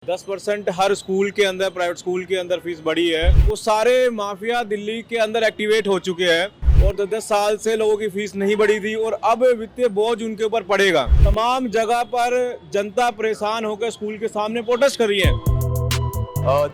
10% हर school के अंदर, private school के अंदर फीस बढ़ी है। वो सारे माफिया दिल्ली के अंदर एक्टिवेट हो चुके हैं और 10 साल से लोगों की फीस नहीं बढ़ी थी और अब वित्तीय बोझ उनके ऊपर पड़ेगा। तमाम जगह पर जनता परेशान होकर स्कूल के सामने प्रोटेस्ट कर रही है।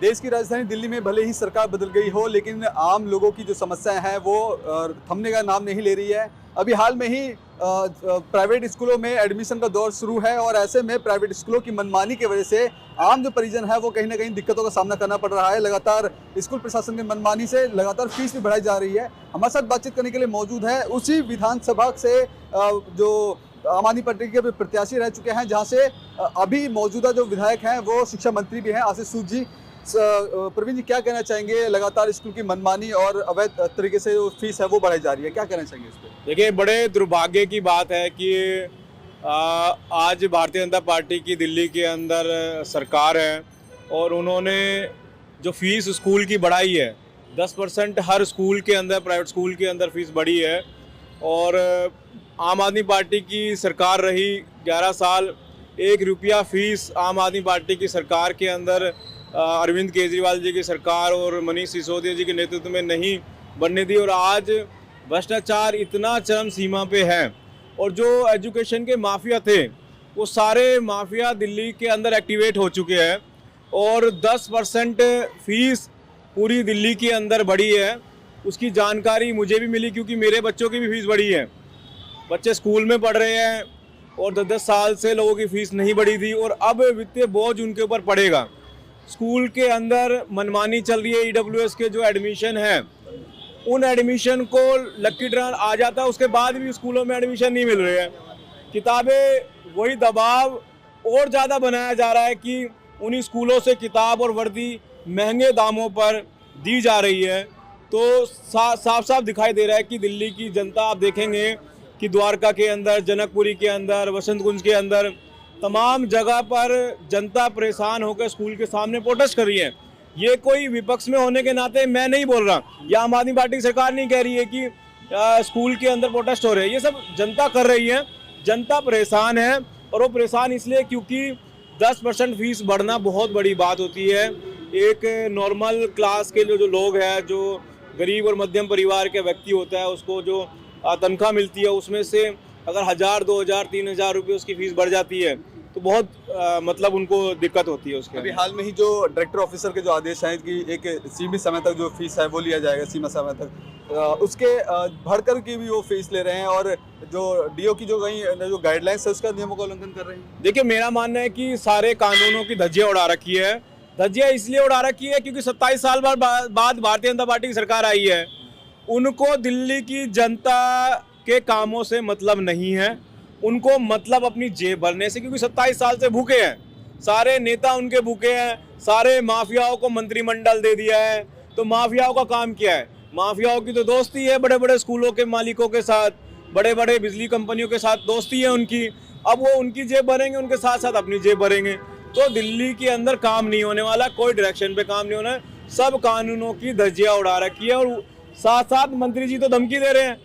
देश की राजधानी दिल्ली में भले ही सरकार बदल गई हो, लेकिन आम लोगों की जो समस्याएं हैं वो थमने का नाम नहीं ले रही है। अभी हाल में ही प्राइवेट स्कूलों में एडमिशन का दौर शुरू है और ऐसे में प्राइवेट स्कूलों की मनमानी की वजह से आम जो परिजन है वो कहीं ना कहीं दिक्कतों का सामना करना पड़ रहा है। लगातार स्कूल प्रशासन की मनमानी से लगातार फीस भी बढ़ाई जा रही है। हमारे साथ बातचीत करने के लिए मौजूद है उसी विधानसभा से जो आम आदमी पार्टी के प्रत्याशी रह चुके हैं, जहां से अभी मौजूदा जो विधायक हैं वो शिक्षा मंत्री भी हैं, आशीष सूद जी। प्रवीण जी, क्या कहना चाहेंगे? लगातार स्कूल की मनमानी और अवैध तरीके से जो फीस है वो बढ़ाई जा रही है, क्या कहना चाहेंगे इस पर? देखिए, बड़े दुर्भाग्य की बात है कि आज भारतीय जनता पार्टी की दिल्ली के अंदर सरकार है और उन्होंने जो फीस स्कूल की बढ़ाई है, 10% हर स्कूल के अंदर, प्राइवेट स्कूल के अंदर फीस बढ़ी है। और आम आदमी पार्टी की सरकार रही 11 साल, 1 रुपया फीस आम आदमी पार्टी की सरकार के अंदर अरविंद केजरीवाल जी की सरकार और मनीष सिसोदिया जी के नेतृत्व में नहीं बनने दी। और आज भ्रष्टाचार इतना चरम सीमा पे है और जो एजुकेशन के माफिया थे वो सारे माफिया दिल्ली के अंदर एक्टिवेट हो चुके हैं और 10% फीस पूरी दिल्ली के अंदर बढ़ी है। उसकी जानकारी मुझे भी मिली क्योंकि मेरे बच्चों की भी फीस बढ़ी है। बच्चे स्कूल में पढ़ रहे हैं और 10 साल से लोगों की फीस नहीं बढ़ी थी और अब वित्तीय बोझ उनके ऊपर पड़ेगा। स्कूल के अंदर मनमानी चल रही है। ईडब्ल्यूएस के जो एडमिशन है, उन एडमिशन को लकी ड्रा आ जाता है, उसके बाद भी स्कूलों में एडमिशन नहीं मिल रहे हैं। किताबें, वही दबाव और ज़्यादा बनाया जा रहा है कि उन्हीं स्कूलों से किताब और वर्दी महंगे दामों पर दी जा रही है। तो साफ साफ दिखाई दे रहा है कि दिल्ली की जनता, आप देखेंगे कि द्वारका के अंदर, जनकपुरी के अंदर, वसंत कुंज के अंदर तमाम जगह पर जनता परेशान होकर स्कूल के सामने प्रोटेस्ट कर रही है। ये कोई विपक्ष में होने के नाते मैं नहीं बोल रहा, या आम आदमी पार्टी की सरकार नहीं कह रही है कि स्कूल के अंदर प्रोटेस्ट हो रहे हैं। ये सब जनता कर रही है। जनता परेशान है और वो परेशान इसलिए क्योंकि 10% फीस बढ़ना बहुत बड़ी बात होती है। एक नॉर्मल क्लास के जो लोग हैं, जो गरीब और मध्यम परिवार के व्यक्ति होता है, उसको जो तनख्वाह मिलती है उसमें से अगर 1000, 2000, 3000 रुपये उसकी फीस बढ़ जाती है तो बहुत मतलब उनको दिक्कत होती है उसके। अभी हाल में ही जो डायरेक्टर ऑफिसर के जो आदेश हैं कि एक सीमित समय तक जो फीस है वो लिया जाएगा, सीमा समय तक, उसके बढ़कर की भी वो फीस ले रहे हैं और जो डीओ की जो जो गाइडलाइंस है उसका नियमों का उल्लंघन कर रहे हैं। देखिए, मेरा मानना है कि सारे कानूनों की धज्जियां उड़ा रखी है। धज्जियां इसलिए उड़ा रखी है क्योंकि 27 साल बाद भारतीय जनता पार्टी की सरकार आई है। उनको दिल्ली की जनता के कामों से मतलब नहीं है, उनको मतलब अपनी जेब भरने से, क्योंकि 27 साल से भूखे हैं। सारे नेता उनके भूखे हैं। सारे माफियाओं को मंत्रिमंडल दे दिया है। तो माफियाओं का काम क्या है? माफियाओं की तो दोस्ती है बड़े बड़े स्कूलों के मालिकों के साथ, बड़े बड़े बिजली कंपनियों के साथ दोस्ती है उनकी। अब वो उनकी जेब भरेंगे, उनके साथ साथ अपनी जेब भरेंगे। तो दिल्ली के अंदर काम नहीं होने वाला, कोई डायरेक्शन पे काम नहीं होना है। सब कानूनों की धज्जियां उड़ा रखी है और साथ साथ मंत्री जी तो धमकी दे रहे हैं।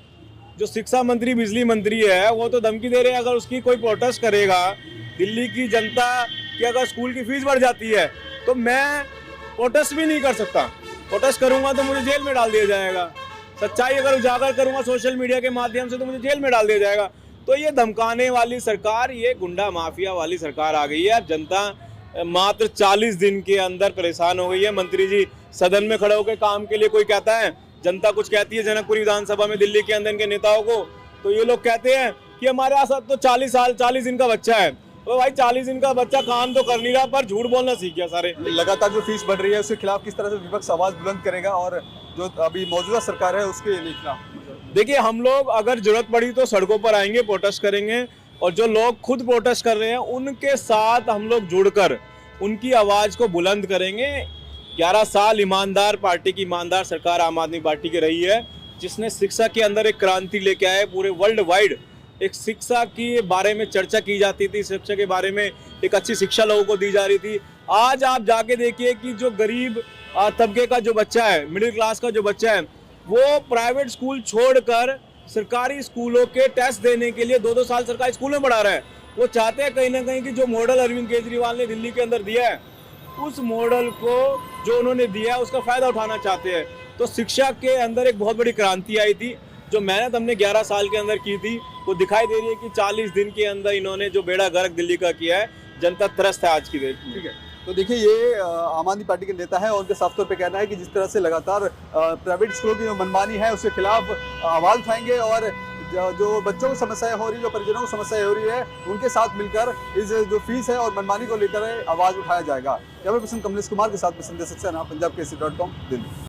जो शिक्षा मंत्री, बिजली मंत्री है, वो तो धमकी दे रहे हैं अगर उसकी कोई प्रोटेस्ट करेगा दिल्ली की जनता की, अगर स्कूल की फीस बढ़ जाती है तो मैं प्रोटेस्ट भी नहीं कर सकता। प्रोटेस्ट करूंगा तो मुझे जेल में डाल दिया जाएगा। सच्चाई अगर उजागर करूंगा सोशल मीडिया के माध्यम से तो मुझे जेल में डाल दिया जाएगा। तो ये धमकाने वाली सरकार, ये गुंडा माफिया वाली सरकार आ गई है। अब जनता मात्र 40 दिन के अंदर परेशान हो गई है। मंत्री जी सदन में खड़े होकर काम के लिए कोई कहता है, जनता कुछ कहती है जनकपुरी विधानसभा में दिल्ली के अंदर इनके नेताओं को, तो ये लोग कहते हैं कि हमारे यहाँ तो 40 दिन का बच्चा है। तो भाई 40 दिन का बच्चा काम तो कर नहीं रहा पर झूठ बोलना सीख गया सारे। लगातार जो फीस बढ़ रही है उसके खिलाफ किस तरह से विपक्ष आवाज बुलंद करेगा और जो अभी मौजूदा सरकार है उसके खिलाफ? देखिए, हम लोग अगर जरूरत पड़ी तो सड़कों पर आएंगे, प्रोटेस्ट करेंगे और जो लोग खुद प्रोटेस्ट कर रहे हैं उनके साथ हम लोग जुड़कर उनकी आवाज को बुलंद करेंगे। 11 साल ईमानदार पार्टी की, ईमानदार सरकार आम आदमी पार्टी की रही है, जिसने शिक्षा के अंदर एक क्रांति लेके आए। पूरे वर्ल्ड वाइड एक शिक्षा के बारे में चर्चा की जाती थी, शिक्षा के बारे में एक अच्छी शिक्षा लोगों को दी जा रही थी। आज आप जाके देखिए कि जो गरीब तबके का जो बच्चा है, मिडिल क्लास का जो बच्चा है, वो प्राइवेट स्कूल छोड़कर सरकारी स्कूलों के टेस्ट देने के लिए 2-2 साल सरकारी स्कूल में पढ़ा रहा है। वो चाहते हैं कहीं ना कहीं कि जो मॉडल अरविंद केजरीवाल ने दिल्ली के अंदर दिया है उस मॉडल को जो उन्होंने दिया उसका फ़ायदा उठाना चाहते हैं। तो शिक्षा के अंदर एक बहुत बड़ी क्रांति आई थी, जो मेहनत हमने 11 साल के अंदर की थी वो दिखाई दे रही है कि 40 दिन के अंदर इन्होंने जो बेड़ा गर्क दिल्ली का किया है, जनता त्रस्त है आज की डेट में। ठीक है, तो देखिए ये आम आदमी पार्टी के नेता है और उनके साफ तौर पे कहना है कि जिस तरह से लगातार प्राइवेट स्कूलों की जो मनमानी है उसके खिलाफ आवाज़ उठाएंगे और जो बच्चों को समस्याएं हो रही है, जो परिजनों को समस्याएं हो रही है, उनके साथ मिलकर इस जो फीस है और मनमानी को लेकर आवाज़ उठाया जाएगा। कैमरा पर्सन कमलेश कुमार के साथ में संजय सक्सेना, पंजाब केसरी.com, दिल्ली।